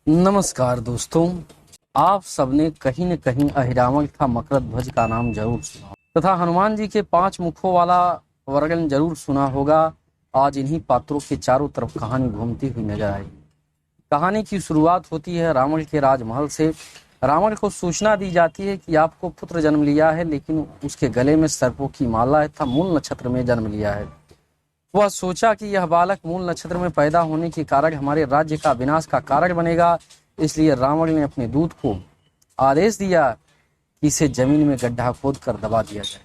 नमस्कार दोस्तों। आप सबने कहीं न कहीं अहिरावण तथा मकरध्वज का नाम जरूर सुना होगा तथा हनुमान जी के 5 मुखों वाला वर्णन जरूर सुना होगा। आज इन्हीं पात्रों के चारों तरफ कहानी घूमती हुई नजर आएगी। कहानी की शुरुआत होती है रावण के राजमहल से। रावण को सूचना दी जाती है कि आपको पुत्र जन्म लिया है, लेकिन उसके गले में सर्पों की माला है तथा मूल नक्षत्र में जन्म लिया है। वह सोचा कि यह बालक मूल नक्षत्र में पैदा होने के कारण हमारे राज्य का विनाश का कारण बनेगा। इसलिए रावण ने अपने दूत को आदेश दिया कि इसे जमीन में गड्ढा खोद कर दबा दिया जाए।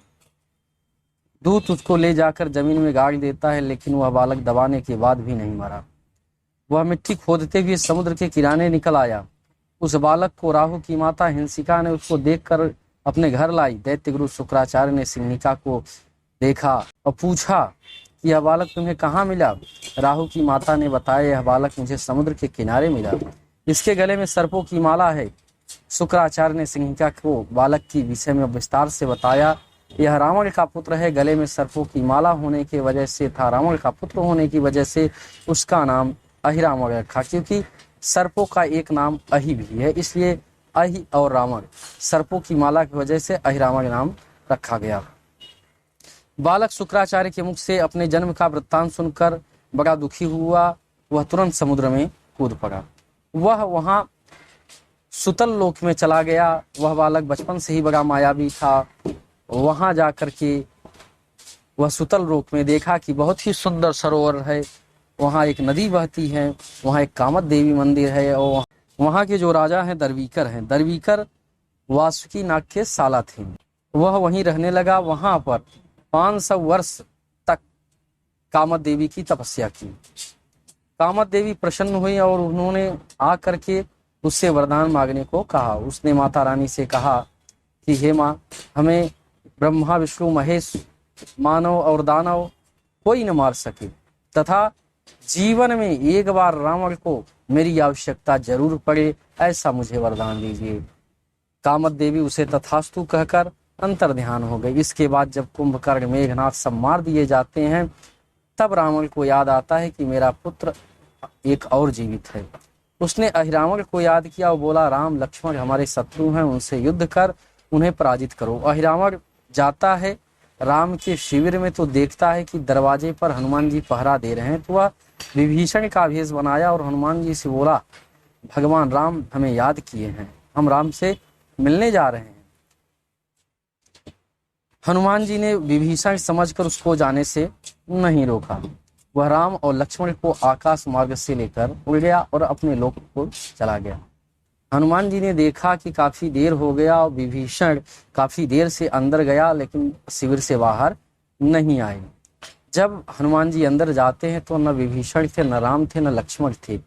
दूत उसको ले जाकर जमीन में गाड़ देता है, लेकिन वह बालक दबाने के बाद भी नहीं मरा। वह मिट्टी खोदते हुए समुद्र के किनारे निकल आया। उस बालक को राहु की माता हिंसिका ने उसको देखकर अपने घर लाई। दैत्य गुरु शुक्राचार्य ने सिंहिका को देखा और पूछा कि यह बालक तुम्हें कहाँ मिला। राहु की माता ने बताया, यह बालक मुझे समुद्र के किनारे मिला, इसके गले में सर्पों की माला है। शुक्राचार्य ने सिंहिका को बालक की विषय में विस्तार से बताया। यह रावण का पुत्र है, गले में सर्पों की माला होने की वजह से था, रावण का पुत्र होने की वजह से उसका नाम अहिरावण रखा, क्योंकि सर्पों का एक नाम अहि भी है, इसलिए अहि और रावण सर्पों की माला की वजह से अहिरावण नाम रखा गया। बालक शुक्राचार्य के मुख से अपने जन्म का वृत्तांत सुनकर बड़ा दुखी हुआ। वह तुरंत समुद्र में कूद पड़ा। वह वहां सुतल लोक में चला गया। वह बालक बचपन से ही बड़ा मायावी था। वहां जाकर के वह सुतल लोक में देखा कि बहुत ही सुंदर सरोवर है, वहां एक नदी बहती है, वहां एक कामत देवी मंदिर है और वहां के जो राजा हैं दरवीकर हैं। दरवीकर वासुकी नाग के साला थे। वह वहीं रहने लगा। वहां पर 500 वर्ष तक कामत देवी की तपस्या की। कामत देवी प्रसन्न हुई और उन्होंने आकर के उससे वरदान मांगने को कहा। उसने माता रानी से कहा कि हे माँ, हमें ब्रह्मा विष्णु महेश मानव और दानव कोई न मार सके, तथा जीवन में एक बार रावण को मेरी आवश्यकता जरूर पड़े, ऐसा मुझे वरदान दीजिए। कामत देवी उसे तथास्तु कहकर अंतर ध्यान हो गई। इसके बाद जब कुंभकर्ण मेघनाथ सब मार दिए जाते हैं, तब रावण को याद आता है कि मेरा पुत्र एक और जीवित है। उसने अहिरावण को याद किया और बोला, राम लक्ष्मण हमारे शत्रु हैं, उनसे युद्ध कर उन्हें पराजित करो। अहिरावण जाता है राम के शिविर में तो देखता है कि दरवाजे पर हनुमान जी पहरा दे रहे हैं। तो वह विभीषण का भेष बनाया और हनुमान जी से बोला, भगवान राम हमें याद किए हैं, हम राम से मिलने जा रहे हैं। हनुमान जी ने विभीषण समझकर उसको जाने से नहीं रोका। वह राम और लक्ष्मण को आकाश मार्ग से लेकर उड़ गया और अपने लोक को चला गया। हनुमान जी ने देखा कि काफी देर हो गया और विभीषण काफी देर से अंदर गया, लेकिन शिविर से बाहर नहीं आए। जब हनुमान जी अंदर जाते हैं तो न विभीषण थे, न राम थे, न लक्ष्मण थे।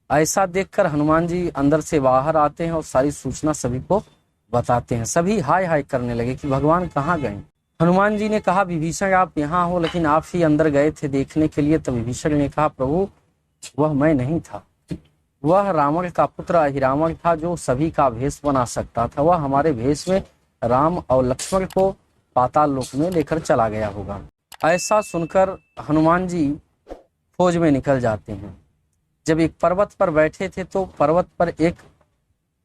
ऐसा देखकर हनुमान जी अंदर से बाहर आते हैं और सारी सूचना सभी को बताते हैं। सभी हाय हाय करने लगे कि भगवान कहाँ गए। हनुमान जी ने कहा, विभीषण आप यहाँ हो, लेकिन आप ही अंदर गए थे देखने के लिए। तो विभीषण ने कहा, प्रभु वह मैं नहीं था, वह रावण का पुत्र अहिरावण था, जो सभी का भेष बना सकता था। वह हमारे भेष में राम और लक्ष्मण को पाताल लोक में लेकर चला गया होगा। ऐसा सुनकर हनुमान जी फौज में निकल जाते हैं। जब एक पर्वत पर बैठे थे तो पर्वत पर एक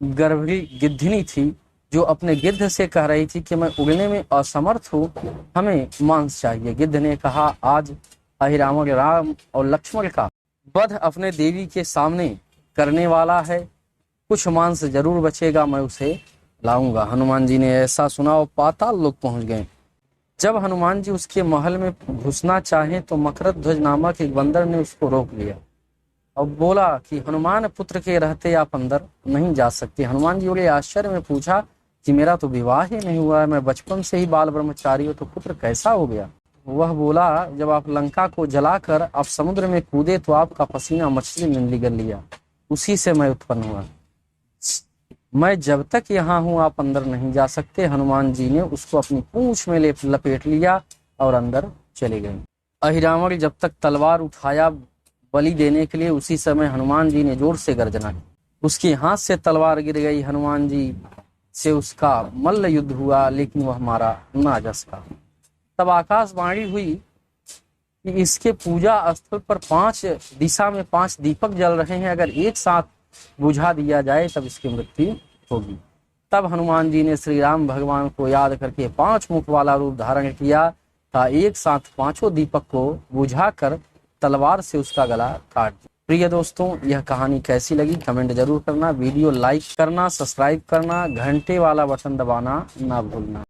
गर्भवती गिद्धनी थी, जो अपने गिद्ध से कह रही थी कि मैं उड़ने में असमर्थ हूँ, हमें मांस चाहिए। गिद्ध ने कहा, आज अहिरावण राम और लक्ष्मण का वध अपने देवी के सामने करने वाला है, कुछ मांस जरूर बचेगा, मैं उसे लाऊंगा। हनुमान जी ने ऐसा सुना और पाताल लोक पहुंच गए। जब हनुमान जी उसके महल में घुसना चाहे तो मकरध्वज नामक एक बंदर ने उसको रोक लिया और बोला कि हनुमान पुत्र के रहते आप अंदर नहीं जा सकते। हनुमान जी बड़े आश्चर्य में पूछा कि मेरा तो विवाह ही नहीं हुआ है, मैं बचपन से ही बाल ब्रह्मचारी हूँ, तो पुत्र कैसा हो गया। वह बोला, जब आप लंका को जलाकर आप समुद्र में कूदे तो आपका पसीना मछली ने निगल लिया, उसी से मैं उत्पन्न हुआ। मैं जब तक यहाँ हूँ आप अंदर नहीं जा सकते। हनुमान जी ने उसको अपनी पूंछ में लपेट लिया और अंदर चले गए। अहिरावण जब तक तलवार उठाया बलि देने के लिए, उसी समय हनुमान जी ने जोर से गर्जना की। उसके हाथ से तलवार गिर गई। हनुमान जी से उसका मल्ल युद्ध हुआ, लेकिन वह मारा ना जा सका। तब आकाशवाणी हुई कि इसके पूजा स्थल पर 5 दिशा में 5 दीपक जल रहे हैं, अगर एक साथ बुझा दिया जाए तब इसकी मृत्यु होगी। तब हनुमान जी ने श्री राम भगवान को याद करके 5 मुख वाला रूप धारण किया था, एक साथ 5 दीपक को बुझाकर तलवार से उसका गला काट दिया। प्रिय दोस्तों, यह कहानी कैसी लगी कमेंट जरूर करना, वीडियो लाइक करना, सब्सक्राइब करना, घंटे वाला बटन दबाना ना भूलना।